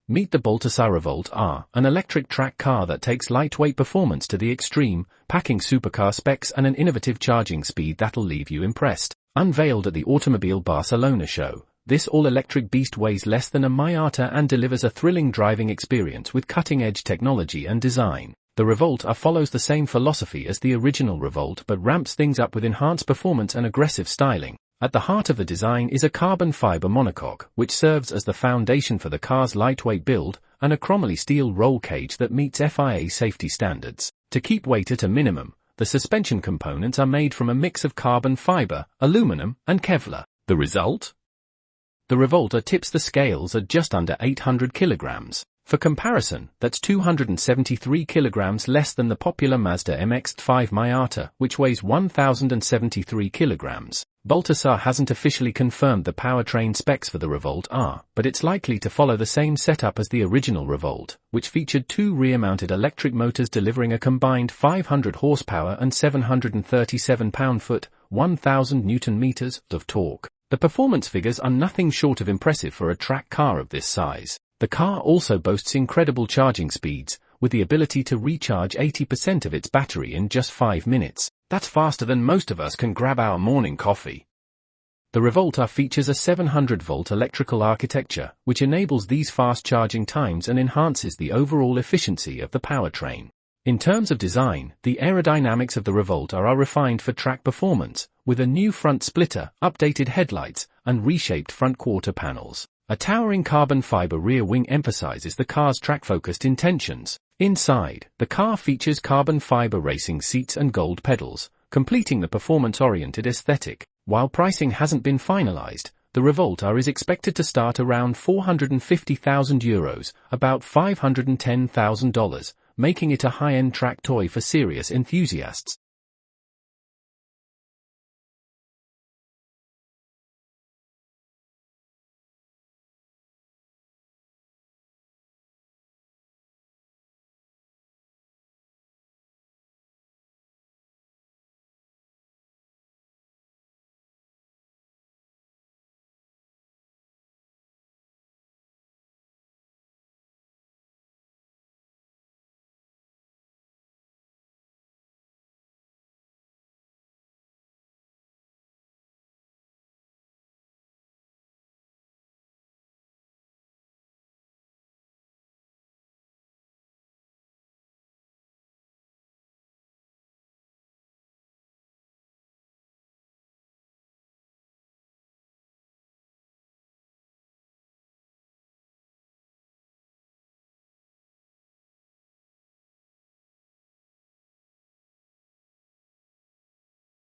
Meet the Baltasar Revolt R, an electric track car that takes lightweight performance to the extreme, packing supercar specs and an innovative charging speed that'll leave you impressed. Unveiled at the Automobile Barcelona show, this all-electric beast weighs less than a Miata and delivers a thrilling driving experience with cutting-edge technology and design. The Revolt R follows the same philosophy as the original Revolt but ramps things up with enhanced performance and aggressive styling. At the heart of the design is a carbon fiber monocoque, which serves as the foundation for the car's lightweight build, and a chromoly steel roll cage that meets FIA safety standards. To keep weight at a minimum, the suspension components are made from a mix of carbon fiber, aluminum, and Kevlar. The result? The Revolt R tips the scales at just under 800 kilograms. For comparison, that's 273 kilograms less than the popular Mazda MX-5 Miata, which weighs 1,073 kilograms. Baltasar hasn't officially confirmed the powertrain specs for the Revolt R, but it's likely to follow the same setup as the original Revolt, which featured two rear-mounted electric motors delivering a combined 500 horsepower and 737 pound-foot, 1,000 newton-meters of torque. The performance figures are nothing short of impressive for a track car of this size. The car also boasts incredible charging speeds, with the ability to recharge 80% of its battery in just 5 minutes. That's faster than most of us can grab our morning coffee. The Revolt R features a 700-volt electrical architecture, which enables these fast charging times and enhances the overall efficiency of the powertrain. In terms of design, the aerodynamics of the Revolt R are refined for track performance, with a new front splitter, updated headlights, and reshaped front quarter panels. A towering carbon fiber rear wing emphasizes the car's track-focused intentions. Inside, the car features carbon fiber racing seats and gold pedals, completing the performance-oriented aesthetic. While pricing hasn't been finalized, the Revolt R is expected to start around €450,000, about $510,000, making it a high-end track toy for serious enthusiasts.